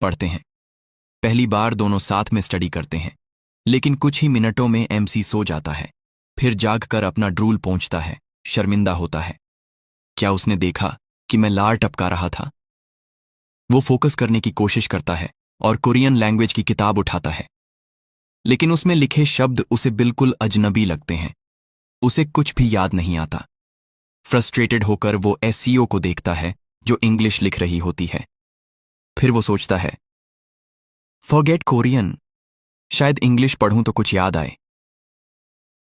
पढ़ते हैं। पहली बार दोनों साथ में स्टडी करते हैं, लेकिन कुछ ही मिनटों में एमसी सो जाता है। फिर जागकर अपना ड्रूल पोंछता है, शर्मिंदा होता है। क्या उसने देखा कि मैं लार टपका रहा था? वो फोकस करने की कोशिश करता है और कोरियन लैंग्वेज की किताब उठाता है, लेकिन उसमें लिखे शब्द उसे बिल्कुल अजनबी लगते हैं। उसे कुछ भी याद नहीं आता। फ्रस्ट्रेटेड होकर वो एसईओ को देखता है जो इंग्लिश लिख रही होती है। फिर वो सोचता है, फॉरगेट कोरियन, शायद इंग्लिश पढ़ूं तो कुछ याद आए।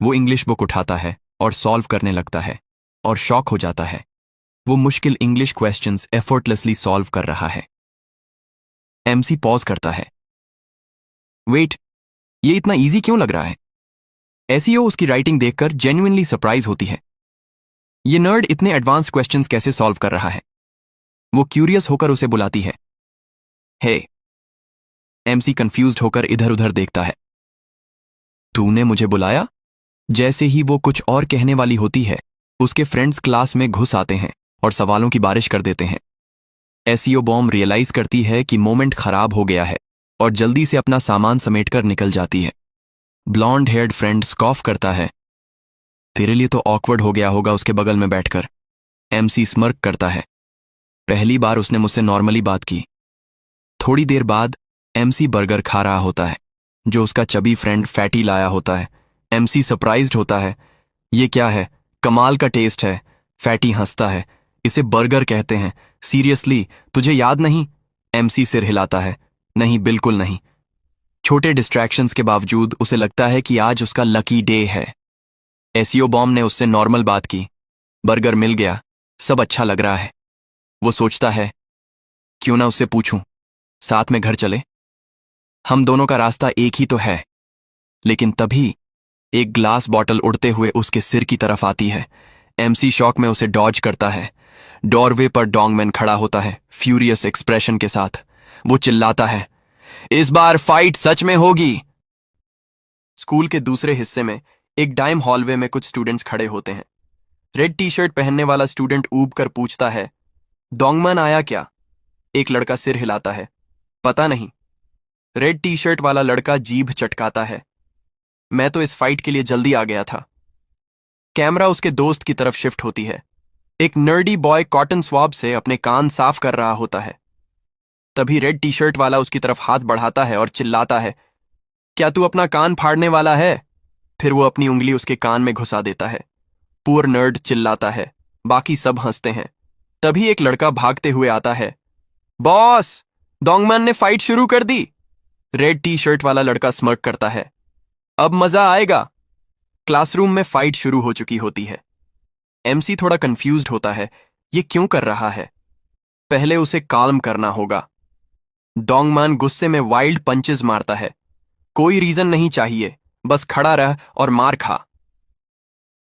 वो इंग्लिश बुक उठाता है और सॉल्व करने लगता है और शॉक हो जाता है। वो मुश्किल इंग्लिश क्वेश्चंस एफर्टलेसली सॉल्व कर रहा है। एमसी पॉज करता है। वेट, ये इतना इजी क्यों लग रहा है? एसईओ उसकी राइटिंग देखकर जेन्युइनली सरप्राइज होती है। ये नर्ड इतने एडवांस क्वेश्चंस कैसे सॉल्व कर रहा है? वो क्यूरियस होकर उसे बुलाती है। हे। एमसी कंफ्यूज्ड होकर इधर उधर देखता है। तूने मुझे बुलाया? जैसे ही वो कुछ और कहने वाली होती है, उसके फ्रेंड्स क्लास में घुस आते हैं और सवालों की बारिश कर देते हैं। एसईओ बॉम्ब रियलाइज करती है कि मोमेंट खराब हो गया है और जल्दी से अपना सामान समेटकर निकल जाती है। ब्लॉन्ड हेयर्ड फ्रेंड स्कॉफ करता है। तेरे लिए तो ऑकवर्ड हो गया होगा उसके बगल में बैठकर। एमसी स्मर्क करता है। पहली बार उसने मुझसे नॉर्मली बात की। थोड़ी देर बाद एमसी बर्गर खा रहा होता है जो उसका चबी फ्रेंड फैटी लाया होता है। एमसी सरप्राइज्ड होता है। ये क्या है? कमाल का टेस्ट है। फैटी हंसता है। इसे बर्गर कहते हैं। सीरियसली, तुझे याद नहीं? एमसी सिर हिलाता है। नहीं, बिल्कुल नहीं। छोटे डिस्ट्रैक्शंस के बावजूद उसे लगता है कि आज उसका लकी डे है। एसईओ बॉम्ब ने उससे नॉर्मल बात की। बर्गर मिल गया, सब अच्छा लग रहा है। वो सोचता है, क्यों ना उससे पूछूं, साथ में घर चले। हम दोनों का रास्ता एक ही तो है। लेकिन तभी एक ग्लास बॉटल उड़ते हुए उसके सिर की तरफ आती है। एमसी शॉक में उसे डॉज करता है। डोरवे पर डोंगमैन खड़ा होता है, फ्यूरियस एक्सप्रेशन के साथ। वो चिल्लाता है, इस बार फाइट सच में होगी। स्कूल के दूसरे हिस्से में एक डाइम हॉलवे में कुछ स्टूडेंट्स खड़े होते हैं। रेड टी शर्ट पहनने वाला स्टूडेंट ऊब कर पूछता है, डोंगमैन आया क्या? एक लड़का सिर हिलाता है, पता नहीं। रेड टी शर्ट वाला लड़का जीभ चटकाता है, मैं तो इस फाइट के लिए जल्दी आ गया था। कैमरा उसके दोस्त की तरफ शिफ्ट होती है। एक नर्डी बॉय कॉटन स्वाब से अपने कान साफ कर रहा होता है। तभी रेड टी शर्ट वाला उसकी तरफ हाथ बढ़ाता है और चिल्लाता है, क्या तू अपना कान फाड़ने वाला है? फिर वो अपनी उंगली उसके कान में घुसा देता है। पुअर नर्ड चिल्लाता है। बाकी सब हंसते हैं। तभी एक लड़का भागते हुए आता है। बॉस, डोंगमैन ने फाइट शुरू कर दी। रेड टी शर्ट वाला लड़का स्मर्क करता है, अब मजा आएगा। क्लासरूम में फाइट शुरू हो चुकी होती है। एमसी थोड़ा कंफ्यूज्ड होता है, ये क्यों कर रहा है? पहले उसे काल्म करना होगा। डोंगमैन गुस्से में वाइल्ड पंचेस मारता है। कोई रीजन नहीं चाहिए, बस खड़ा रह और मार खा।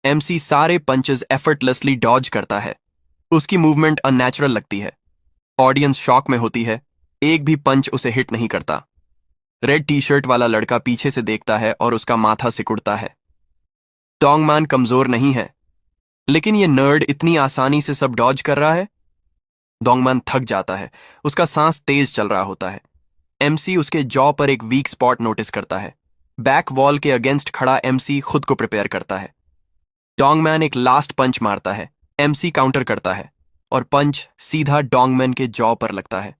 एमसी सारे पंचेस एफर्टलेसली डॉज करता है। उसकी मूवमेंट अननेचुरल लगती है। ऑडियंस शॉक में होती है। एक भी पंच उसे हिट नहीं करता। रेड टी शर्ट वाला लड़का पीछे से देखता है और उसका माथा सिकुड़ता है। डोंगमैन कमजोर नहीं है, लेकिन ये नर्ड इतनी आसानी से सब डॉज कर रहा है। डोंगमैन थक जाता है। उसका सांस तेज चल रहा होता है। एमसी उसके जॉ पर एक वीक स्पॉट नोटिस करता है। बैक वॉल के अगेंस्ट खड़ा एमसी खुद को प्रिपेयर करता है। डोंगमैन एक लास्ट पंच मारता है। एमसी काउंटर करता है और पंच सीधा डोंगमैन के जॉ पर लगता है।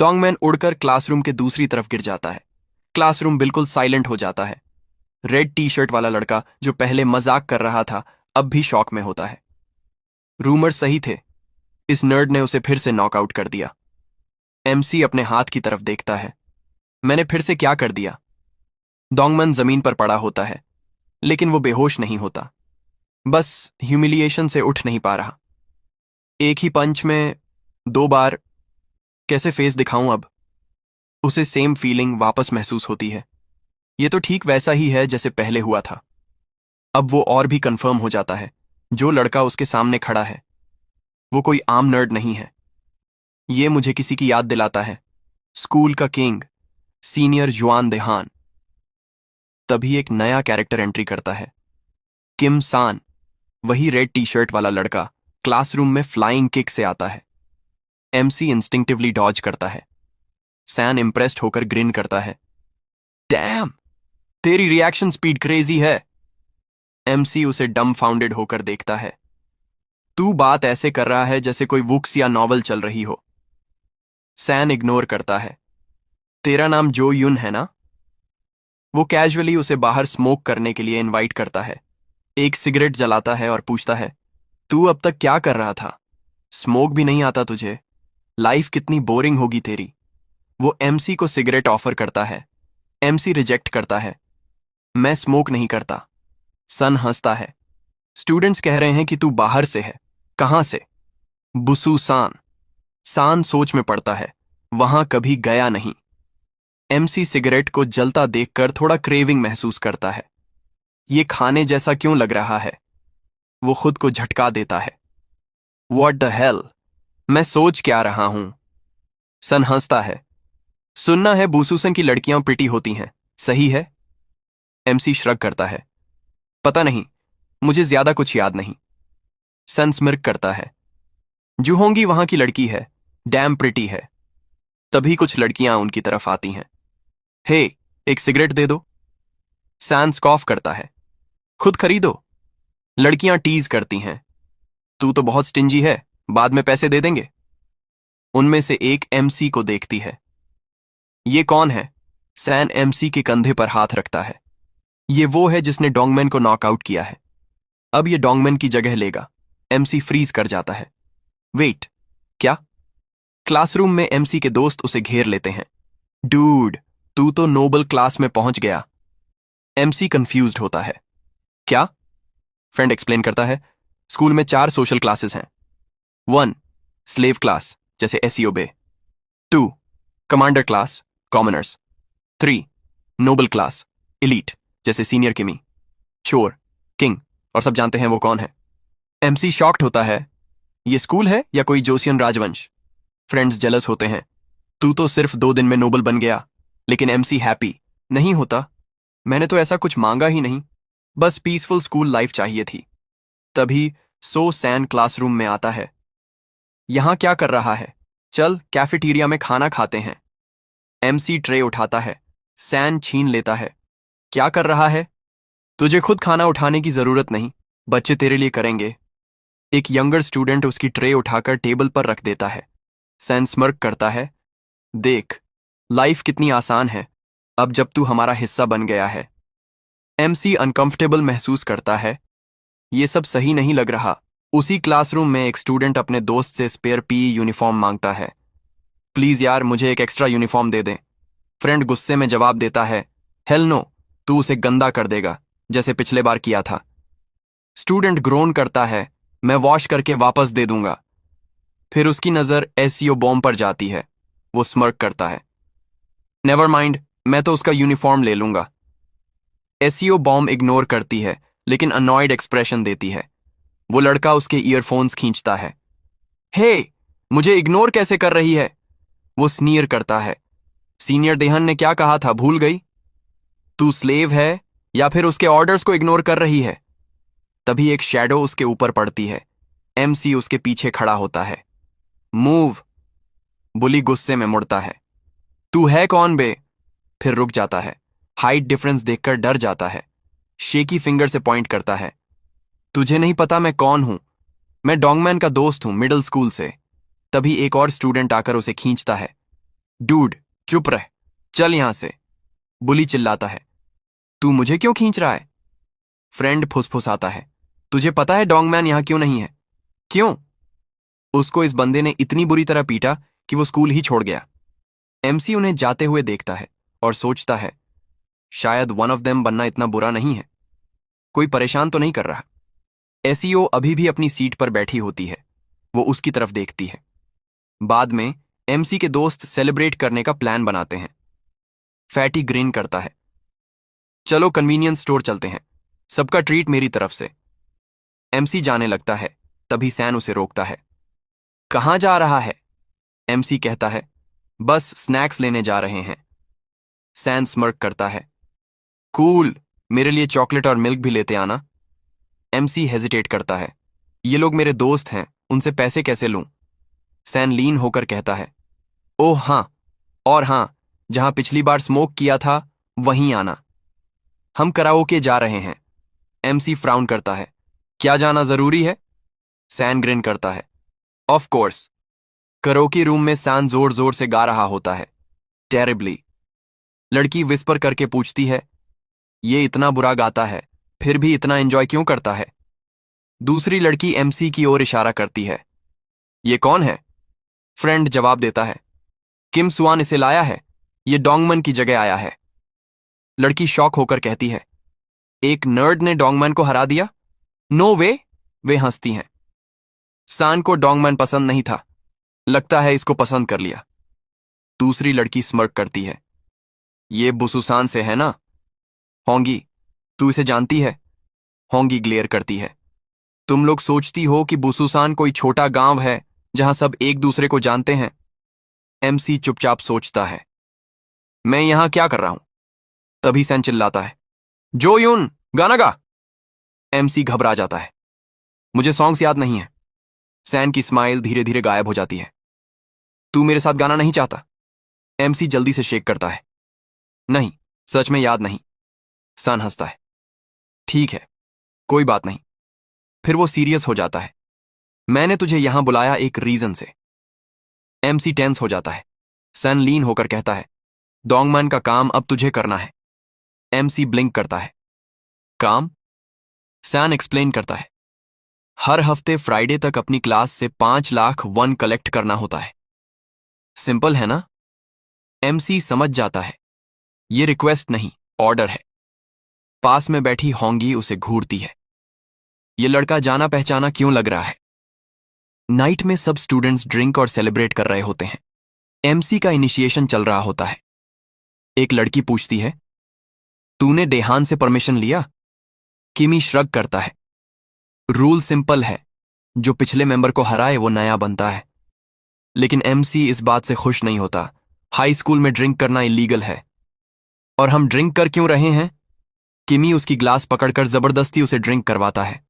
डोंगमैन उड़कर क्लासरूम के दूसरी तरफ गिर जाता है। क्लासरूम बिल्कुल साइलेंट हो जाता है। रेड टी शर्ट वाला लड़का जो पहले मजाक कर रहा था अब भी शॉक में होता है। रूमर सही थे, इस नर्ड ने उसे फिर से नॉकआउट कर दिया। एमसी अपने हाथ की तरफ देखता है। मैंने फिर से क्या कर दिया? डोंगमैन जमीन पर पड़ा होता है, लेकिन वो बेहोश नहीं होता, बस ह्यूमिलिएशन से उठ नहीं पा रहा। एक ही पंच में 2 बार कैसे फेस दिखाऊं अब? उसे सेम फीलिंग वापस महसूस होती है। ये तो ठीक वैसा ही है जैसे पहले हुआ था। अब वो और भी कंफर्म हो जाता है, जो लड़का उसके सामने खड़ा है वो कोई आम नर्ड नहीं है। ये मुझे किसी की याद दिलाता है, स्कूल का किंग, सीनियर जुआन देहान। तभी एक नया कैरेक्टर एंट्री करता है, किम सान। वही रेड टी शर्ट वाला लड़का क्लासरूम में फ्लाइंग किक से आता है। एमसी इंस्टिंक्टिवली डॉज करता है। सैन इम्प्रेस्ड होकर ग्रिन करता है। डैम, तेरी रिएक्शन स्पीड क्रेजी है। एमसी उसे डम्बफाउंडेड होकर देखता है। तू बात ऐसे कर रहा है जैसे कोई बुक्स या नॉवल चल रही हो। सैन इग्नोर करता है। तेरा नाम जो युन है ना? वो कैजुअली उसे बाहर स्मोक करने के लिए इनवाइट करता है। एक सिगरेट जलाता है और पूछता है, तू अब तक क्या कर रहा था? स्मोक भी नहीं आता तुझे? लाइफ कितनी बोरिंग होगी तेरी। वो एमसी को सिगरेट ऑफर करता है। एमसी रिजेक्ट करता है। मैं स्मोक नहीं करता। सन हंसता है। स्टूडेंट्स कह रहे हैं कि तू बाहर से है। कहां से? बुसूसान। सान सोच में पड़ता है। वहां कभी गया नहीं। एमसी सिगरेट को जलता देखकर थोड़ा क्रेविंग महसूस करता है। ये खाने जैसा क्यों लग रहा है? वो खुद को झटका देता है। व्हाट द हेल, मैं सोच क्या रहा हूं? सन हंसता है। सुनना है बुसूसन की लड़कियां प्रिटी होती हैं, सही है? एमसी श्रग करता है। पता नहीं, मुझे ज्यादा कुछ याद नहीं। सन स्मिर्क करता है। जुहोंगी वहां की लड़की है, डैम प्रिटी है। तभी कुछ लड़कियां उनकी तरफ आती हैं। हे, एक सिगरेट दे दो। सैन स्कॉफ करता है। खुद खरीदो। लड़कियां टीज करती हैं। तू तो बहुत स्टिंजी है, बाद में पैसे दे देंगे। उनमें से एक एमसी को देखती है। ये कौन है? सैन एमसी के कंधे पर हाथ रखता है। ये वो है जिसने डोंगमैन को नॉकआउट किया है। अब ये डोंगमैन की जगह लेगा। एमसी फ्रीज कर जाता है। वेट, क्या? क्लासरूम में एमसी के दोस्त उसे घेर लेते हैं। डूड, तू तो नोबल क्लास में पहुंच गया। एमसी कंफ्यूज्ड होता है। क्या? फ्रेंड एक्सप्लेन करता है। स्कूल में 4 सोशल क्लासेस हैं। 1, स्लेव क्लास जैसे एसईओ बे। 2, commander class, commoners. 3, noble class, elite जैसे सीनियर किमी, चोर, किंग, और सब जानते हैं वो कौन है। एमसी शॉक्ड होता है। ये स्कूल है या कोई जोसियन राजवंश? फ्रेंड्स जेलस होते हैं। तू तो सिर्फ 2 दिन में नोबल बन गया। लेकिन एमसी हैप्पी नहीं होता। मैंने तो ऐसा कुछ मांगा ही नहीं, बस पीसफुल स्कूल लाइफ चाहिए थी। तभी सो सैन क्लासरूम में आता है। यहां क्या कर रहा है? चल कैफेटेरिया में खाना खाते हैं। एमसी ट्रे उठाता है। सैन छीन लेता है। क्या कर रहा है? तुझे खुद खाना उठाने की जरूरत नहीं, बच्चे तेरे लिए करेंगे। एक यंगर स्टूडेंट उसकी ट्रे उठाकर टेबल पर रख देता है। सैन स्मर्क करता है। देख, लाइफ कितनी आसान है अब जब तू हमारा हिस्सा बन गया है। एमसी अनकंफर्टेबल महसूस करता है। ये सब सही नहीं लग रहा। उसी क्लासरूम में एक स्टूडेंट अपने दोस्त से स्पेयर पीई यूनिफॉर्म मांगता है। प्लीज यार, मुझे एक एक्स्ट्रा यूनिफॉर्म दे दें। फ्रेंड गुस्से में जवाब देता है, हेल नो, तू उसे गंदा कर देगा जैसे पिछले बार किया था। स्टूडेंट ग्रोन करता है, मैं वॉश करके वापस दे दूंगा। फिर उसकी नजर एसईओ बॉम्ब पर जाती है। वो स्मर्क करता है। नेवर माइंड, मैं तो उसका यूनिफॉर्म ले लूंगा। एसईओ बॉम्ब इग्नोर करती है लेकिन अनॉयड एक्सप्रेशन देती है। वो लड़का उसके ईयरफोन्स खींचता है। हे, मुझे इग्नोर कैसे कर रही है? वो स्नीयर करता है। सीनियर देहन ने क्या कहा था, भूल गई? तू स्लेव है या फिर उसके ऑर्डर्स को इग्नोर कर रही है? तभी एक शैडो उसके ऊपर पड़ती है। एमसी उसके पीछे खड़ा होता है। मूव। बुली गुस्से में मुड़ता है। तू है कौन बे? फिर रुक जाता है। हाइट डिफरेंस देखकर डर जाता है। शेकी फिंगर से पॉइंट करता है। तुझे नहीं पता मैं कौन हूं? मैं डोंगमैन का दोस्त हूं, मिडिल स्कूल से। तभी एक और स्टूडेंट आकर उसे खींचता है। डूड, चुप रह, चल यहां से। बुली चिल्लाता है। तू मुझे क्यों खींच रहा है? फ्रेंड फुसफुसाता है। तुझे पता है डोंगमैन यहां क्यों नहीं है? क्यों? उसको इस बंदे ने इतनी बुरी तरह पीटा कि वो स्कूल ही छोड़ गया। एमसी उन्हें जाते हुए देखता है और सोचता है, शायद वन ऑफ देम बनना इतना बुरा नहीं है। कोई परेशान तो नहीं कर रहा। एसईओ अभी भी अपनी सीट पर बैठी होती है। वो उसकी तरफ देखती है। बाद में एमसी के दोस्त सेलिब्रेट करने का प्लान बनाते हैं। फैटी ग्रीन करता है। चलो कन्वीनियंस स्टोर चलते हैं, सबका ट्रीट मेरी तरफ से। एमसी जाने लगता है। तभी सैन उसे रोकता है। कहां जा रहा है? एमसी कहता है, बस स्नैक्स लेने जा रहे हैं। सैन स्मर्क करता है। कूल, मेरे लिए चॉकलेट और मिल्क भी लेते आना। एमसी हेजिटेट करता है। ये लोग मेरे दोस्त हैं, उनसे पैसे कैसे लूं? सैन लीन होकर कहता है, ओह हाँ, और हाँ, जहां पिछली बार स्मोक किया था वहीं आना। हम कराओके जा रहे हैं। एमसी फ्राउन करता है। क्या जाना जरूरी है? सैन ग्रिन करता है। Of course. कराओके रूम में सैन जोर जोर से गा रहा होता है, टेरिबली। लड़की विस्पर करके पूछती है, ये इतना बुरा गाता है फिर भी इतना एंजॉय क्यों करता है? दूसरी लड़की एमसी की ओर इशारा करती है। ये कौन है? फ्रेंड जवाब देता है। किम सुआन इसे लाया है, ये डोंगमन की जगह आया है। लड़की शॉक होकर कहती है, एक नर्ड ने डोंगमन को हरा दिया? नो वे। वे हंसती हैं। सान को डोंगमन पसंद नहीं था, लगता है इसको पसंद कर लिया। दूसरी लड़की स्मर्क करती है। ये बुसुसान से है ना? होंगी, तू इसे जानती है? होंगी ग्लेयर करती है। तुम लोग सोचती हो कि बुसुसान कोई छोटा गांव है जहां सब एक दूसरे को जानते हैं? एमसी चुपचाप सोचता है, मैं यहां क्या कर रहा हूं? तभी सैन चिल्लाता है, जो यून गाना गा। एमसी घबरा जाता है। मुझे सॉन्ग्स याद नहीं है। सैन की स्माइल धीरे धीरे गायब हो जाती है। तू मेरे साथ गाना नहीं चाहता? एमसी जल्दी से शेक करता है। नहीं, सच में याद नहीं। सन हंसता है। ठीक है, कोई बात नहीं। फिर वो सीरियस हो जाता है। मैंने तुझे यहां बुलाया एक रीजन से। एमसी टेंस हो जाता है। सन लीन होकर कहता है, डोंगमन का काम अब तुझे करना है। एमसी ब्लिंक करता है। काम? सैन एक्सप्लेन करता है, हर हफ्ते फ्राइडे तक अपनी क्लास से 5 लाख वन कलेक्ट करना होता है। सिंपल है ना? एमसी समझ जाता है, ये रिक्वेस्ट नहीं, ऑर्डर है। पास में बैठी होंगी उसे घूरती है। ये लड़का जाना पहचाना क्यों लग रहा है? नाइट में सब स्टूडेंट्स ड्रिंक और सेलिब्रेट कर रहे होते हैं। एमसी का इनिशिएशन चल रहा होता है। एक लड़की पूछती है, तूने डेहान से परमिशन लिया? किमी श्रग करता है। रूल सिंपल है, जो पिछले मेंबर को हराए वो नया बनता है। लेकिन एमसी इस बात से खुश नहीं होता। हाई स्कूल में ड्रिंक करना इलीगल है। और हम ड्रिंक कर क्यों रहे हैं? किमी उसकी ग्लास पकड़कर जबरदस्ती उसे ड्रिंक करवाता है।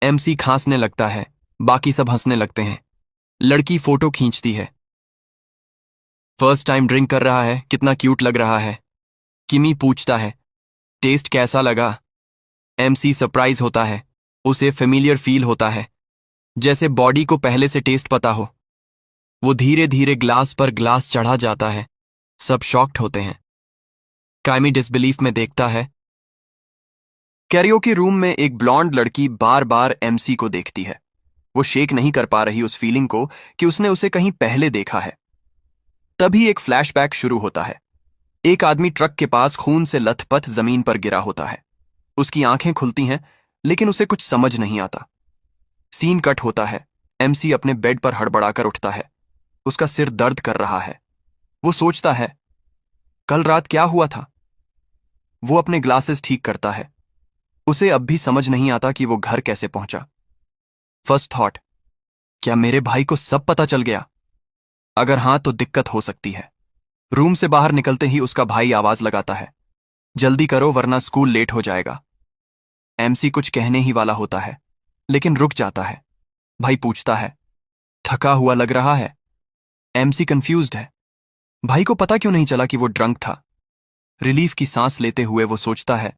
एमसी खांसने लगता है, बाकी सब हंसने लगते हैं। लड़की फोटो खींचती है। फर्स्ट टाइम ड्रिंक कर रहा है, कितना क्यूट लग रहा है। किमी पूछता है, टेस्ट कैसा लगा? एमसी सरप्राइज होता है। उसे फेमिलियर फील होता है, जैसे बॉडी को पहले से टेस्ट पता हो। वो धीरे धीरे ग्लास पर ग्लास चढ़ा जाता है। सब शॉक्ड होते हैं। काइमी डिसबिलीफ में देखता है। कैरियोके रूम में एक ब्लॉन्ड लड़की बार बार एमसी को देखती है। वो शेक नहीं कर पा रही उस फीलिंग को कि उसने उसे कहीं पहले देखा है। तभी एक फ्लैशबैक शुरू होता है। एक आदमी ट्रक के पास खून से लथपथ जमीन पर गिरा होता है। उसकी आंखें खुलती हैं, लेकिन उसे कुछ समझ नहीं आता। सीन कट होता है। एमसी अपने बेड पर हड़बड़ाकर उठता है। उसका सिर दर्द कर रहा है। वो सोचता है, कल रात क्या हुआ था? वो अपने ग्लासेस ठीक करता है। उसे अब भी समझ नहीं आता कि वो घर कैसे पहुंचा। फर्स्ट थॉट, क्या मेरे भाई को सब पता चल गया? अगर हां तो दिक्कत हो सकती है। रूम से बाहर निकलते ही उसका भाई आवाज लगाता है, जल्दी करो वरना स्कूल लेट हो जाएगा। एमसी कुछ कहने ही वाला होता है, लेकिन रुक जाता है। भाई पूछता है, थका हुआ लग रहा है? एमसी कंफ्यूज्ड है। भाई को पता क्यों नहीं चला कि वो ड्रंक था? रिलीफ की सांस लेते हुए वो सोचता है,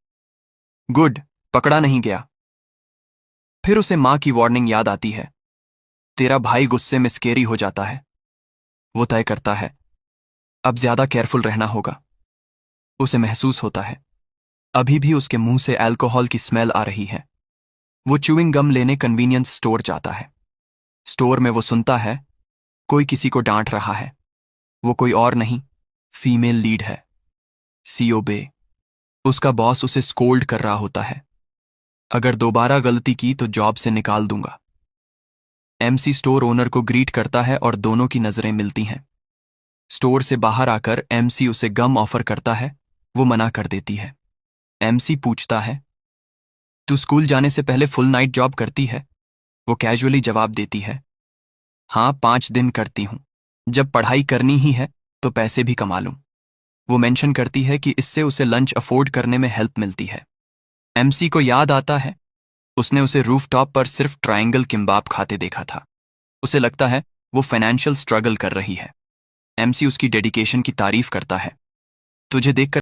गुड, पकड़ा नहीं गया। फिर उसे मां की वार्निंग याद आती है। तेरा भाई गुस्से में स्केरी हो जाता है। वो तय करता है, अब ज्यादा केयरफुल रहना होगा। उसे महसूस होता है, अभी भी उसके मुंह से अल्कोहल की स्मेल आ रही है। वो च्यूइंग गम लेने कन्वीनियंस स्टोर जाता है। स्टोर में वो सुनता है, कोई किसी को डांट रहा है। वो कोई और नहीं, फीमेल लीड है, सीओ बे। उसका बॉस उसे स्कोल्ड कर रहा होता है, अगर दोबारा गलती की तो जॉब से निकाल दूंगा। एमसी स्टोर ओनर को ग्रीट करता है और दोनों की नजरें मिलती हैं। स्टोर से बाहर आकर एमसी उसे गम ऑफर करता है। वो मना कर देती है। एमसी पूछता है, तू स्कूल जाने से पहले फुल नाइट जॉब करती है? वो कैजुअली जवाब देती है, हाँ 5 दिन करती हूं। जब पढ़ाई करनी ही है तो पैसे भी कमा लूं। वो मेंशन करती है कि इससे उसे लंच अफोर्ड करने में हेल्प मिलती है। एमसी को याद आता है, उसने उसे रूफटॉप पर सिर्फ ट्रायंगल किम्बाब खाते देखा था। उसे लगता है वो फाइनेंशियल स्ट्रगल कर रही है। एमसी उसकी डेडिकेशन की तारीफ करता है। तुझे देखकर